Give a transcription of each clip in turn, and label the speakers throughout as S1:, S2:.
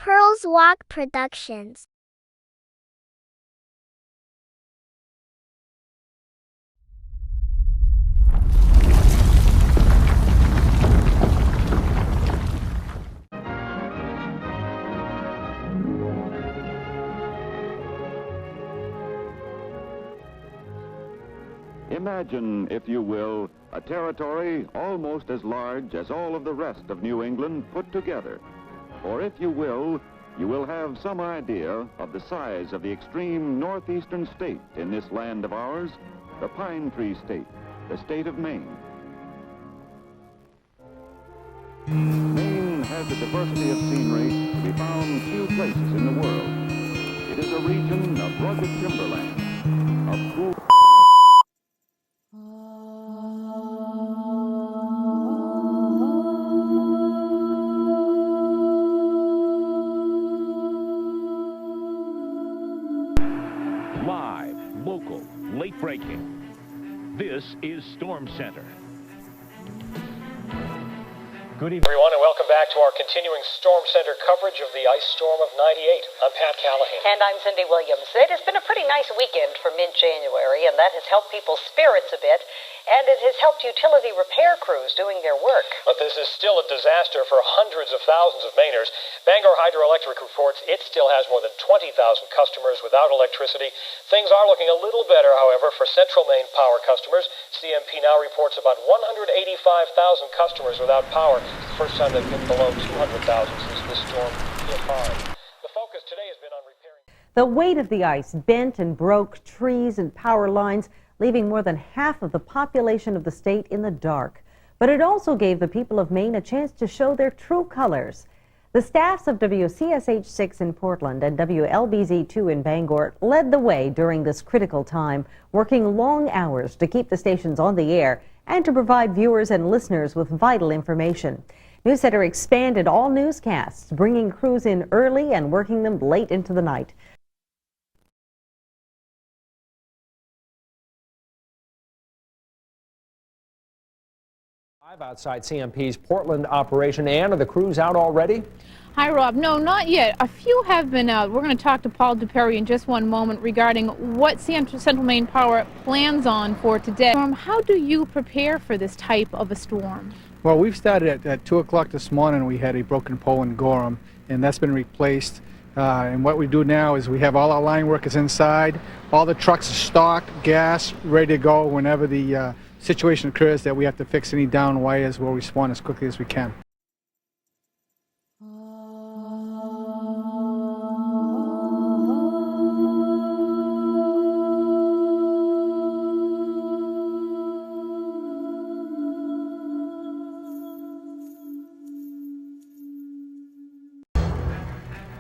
S1: Pearls Walk Productions.
S2: Imagine, if you will, a territory almost as large as all of the rest of New England put together. Or if you will have some idea of the size of the extreme northeastern state in this land of ours, the Pine Tree State, the state of Maine. Maine has a diversity of scenery to be found few places in the world. It is a region of rugged timberland, of cool...
S3: Live, local, late-breaking. This is Storm Center.
S4: Good evening, everyone, and welcome back to our continuing Storm Center coverage of the ice storm of '98. I'm Pat Callahan.
S5: And I'm Cindy Williams. It has been a pretty nice weekend for mid-January, and that has helped people's spirits a bit, and it has helped utility repair crews doing their work.
S4: But this is still a disaster for hundreds of thousands of Mainers. Bangor Hydroelectric reports it still has more than 20,000 customers without electricity. Things are looking a little better, however, for Central Maine Power customers. CMP now reports about 185,000 customers without power. It's the first time they've been below 200,000 since this storm hit hard. The focus today has been on repairing...
S6: The weight of the ice bent and broke trees and power lines, leaving more than half of the population of the state in the dark. But it also gave the people of Maine a chance to show their true colors. The staffs of WCSH-6 in Portland and WLBZ-2 in Bangor led the way during this critical time, working long hours to keep the stations on the air and to provide viewers and listeners with vital information. News Center expanded all newscasts, bringing crews in early and working them late into the night.
S4: Outside CMP's Portland operation. Ann, are the crews out already?
S7: Hi, Rob. No, not yet. A few have been out. We're going to talk to Paul DePerry in just one moment regarding what Central Maine Power plans on for today. How do you prepare for this type of a storm?
S8: Well, we've started at 2 o'clock this morning. We had a broken pole in Gorham, and that's been replaced. And what we do now is we have all our line workers inside. All the trucks are stocked, gas, ready to go whenever the situation occurs that we have to fix any down wires. We'll respond as quickly as we can.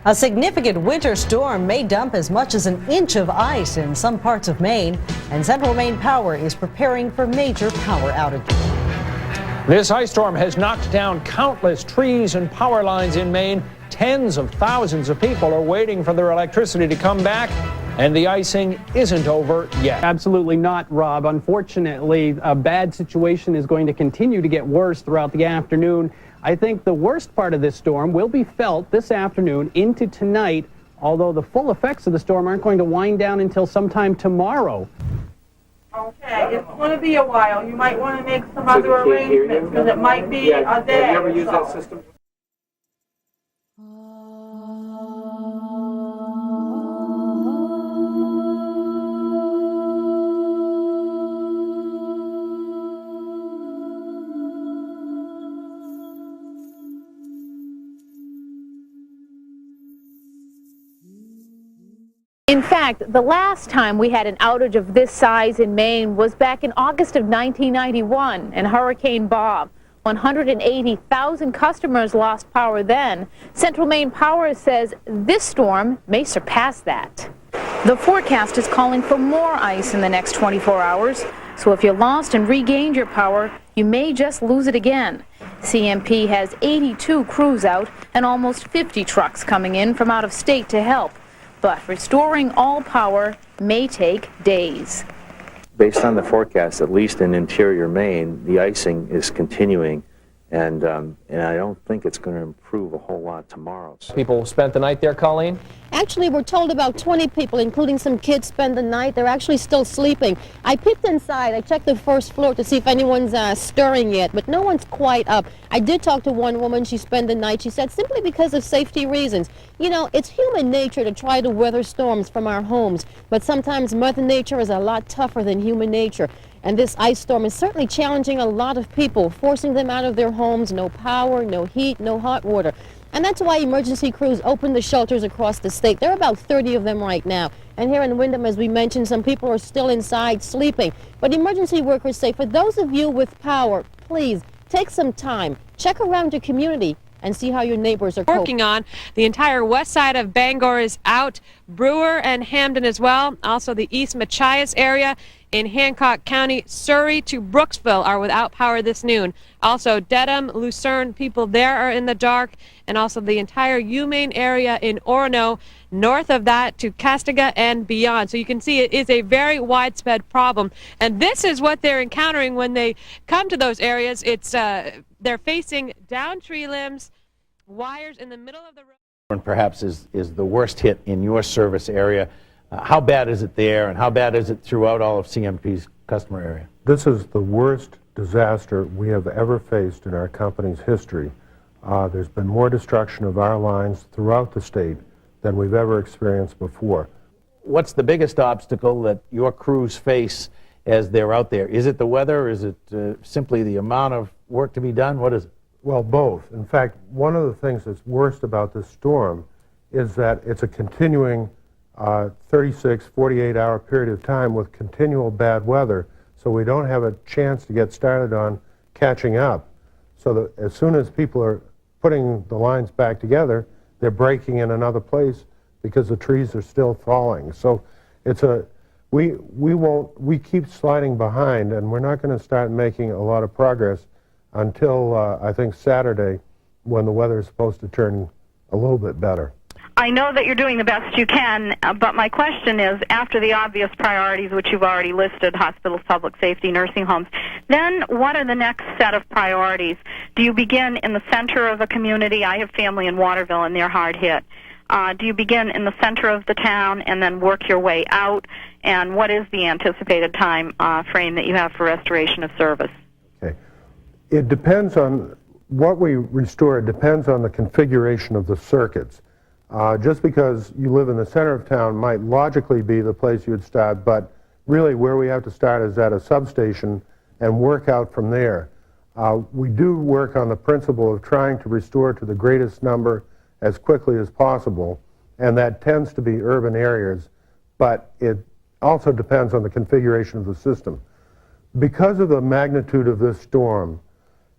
S6: A significant winter storm may dump as much as an inch of ice in some parts of Maine, and Central Maine Power is preparing for major power outages.
S4: This ice storm has knocked down countless trees and power lines in Maine. Tens of thousands of people are waiting for their electricity to come back, and the icing isn't over yet.
S9: Absolutely not, Rob. Unfortunately, a bad situation is going to continue to get worse throughout the afternoon. I think the worst part of this storm will be felt this afternoon into tonight, although the full effects of the storm aren't going to wind down until sometime tomorrow.
S10: Okay, it's going to be a while. You might want to make some other arrangements because it might be a day.
S8: Have you ever used that system?
S7: In fact, the last time we had an outage of this size in Maine was back in August of 1991 and Hurricane Bob. 180,000 customers lost power then. Central Maine Power says this storm may surpass that. The forecast is calling for more ice in the next 24 hours, so if you lost and regained your power, you may just lose it again. CMP has 82 crews out and almost 50 trucks coming in from out of state to help. But restoring all power may take days.
S11: Based on the forecast, at least in interior Maine, the icing is continuing And I don't think it's going to improve a whole lot tomorrow. So.
S12: People spent the night there, Colleen?
S13: Actually, we're told about 20 people, including some kids, spend the night. They're actually still sleeping. I peeked inside. I checked the first floor to see if anyone's stirring yet, but no one's quite up. I did talk to one woman. She spent the night. She said simply because of safety reasons. You know, it's human nature to try to weather storms from our homes, but sometimes Mother Nature is a lot tougher than human nature. And this ice storm is certainly challenging a lot of people, forcing them out of their homes, no power, no heat, no hot water. And that's why emergency crews opened the shelters across the state. There are about 30 of them right now. And here in Windham, as we mentioned, some people are still inside sleeping. But emergency workers say, for those of you with power, please take some time, check around your community, and see how your neighbors are
S14: working on. The entire west side of Bangor is out, Brewer and Hamden as well. Also the East Machias area in Hancock County, Surrey to Brooksville are without power this noon. Also Dedham, Lucerne, people there are in the dark, and also the entire Maine area in Orono, north of that to Castiga and beyond. So you can see it is a very widespread problem, and this is what they're encountering when they come to those areas. It's they're facing down tree limbs, wires in the middle of the road.
S15: And perhaps is the worst hit in your service area. How bad is it there, and how bad is it throughout all of CMP's customer area?
S16: This is the worst disaster we have ever faced in our company's history. There's been more destruction of our lines throughout the state than we've ever experienced before.
S15: What's the biggest obstacle that your crews face as they're out there? Is it the weather? Is it simply the amount of work to be done? What is it?
S16: Well, both. In fact, one of the things that's worst about this storm is that it's a continuing 36, 48-hour period of time with continual bad weather, so we don't have a chance to get started on catching up. So that as soon as people are putting the lines back together, they're breaking in another place because the trees are still falling. So it's we keep sliding behind, and we're not going to start making a lot of progress until I think Saturday, when the weather is supposed to turn a little bit better.
S17: I know that you're doing the best you can, but my question is, after the obvious priorities, which you've already listed, hospitals, public safety, nursing homes, then what are the next set of priorities? Do you begin in the center of a community? I have family in Waterville, and they're hard hit. Do you begin in the center of the town and then work your way out? And what is the anticipated time frame that you have for restoration of service?
S16: Okay. It depends on what we restore. It depends on the configuration of the circuits. Just because you live in the center of town might logically be the place you would start, but really where we have to start is at a substation and work out from there. We do work on the principle of trying to restore to the greatest number as quickly as possible, and that tends to be urban areas, but it also depends on the configuration of the system. Because of the magnitude of this storm,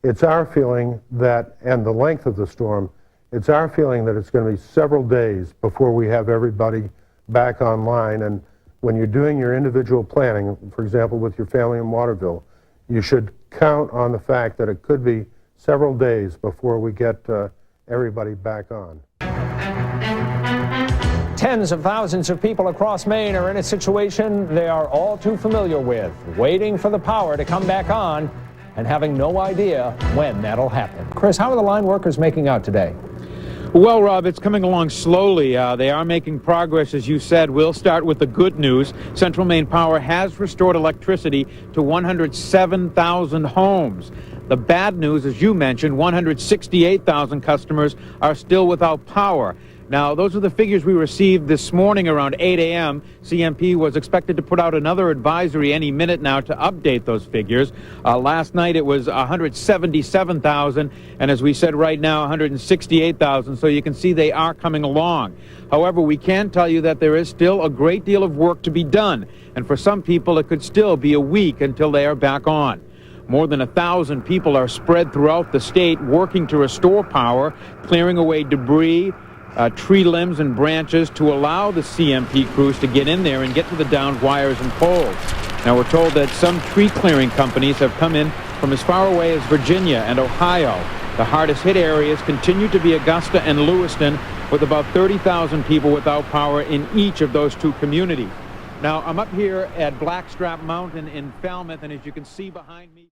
S16: it's our feeling that, and the length of the storm, it's our feeling that it's going to be several days before we have everybody back online. And when you're doing your individual planning, for example, with your family in Waterville, you should count on the fact that it could be several days before we get everybody back on.
S12: Tens of thousands of people across Maine are in a situation they are all too familiar with, waiting for the power to come back on and having no idea when that'll happen. Chris, how are the line workers making out today?
S18: Well, Rob, it's coming along slowly. They are making progress, as you said. We'll start with the good news. Central Maine Power has restored electricity to 107,000 homes. The bad news, as you mentioned, 168,000 customers are still without power. Now, those are the figures we received this morning around 8 a.m. CMP was expected to put out another advisory any minute now to update those figures. Last night it was 177,000, and as we said right now, 168,000, so you can see they are coming along. However, we can tell you that there is still a great deal of work to be done, and for some people it could still be a week until they are back on. More than 1,000 people are spread throughout the state working to restore power, clearing away debris, tree limbs and branches to allow the CMP crews to get in there and get to the downed wires and poles. Now, we're told that some tree clearing companies have come in from as far away as Virginia and Ohio. The hardest hit areas continue to be Augusta and Lewiston, with about 30,000 people without power in each of those two communities. Now, I'm up here at Blackstrap Mountain in Falmouth, and as you can see behind me...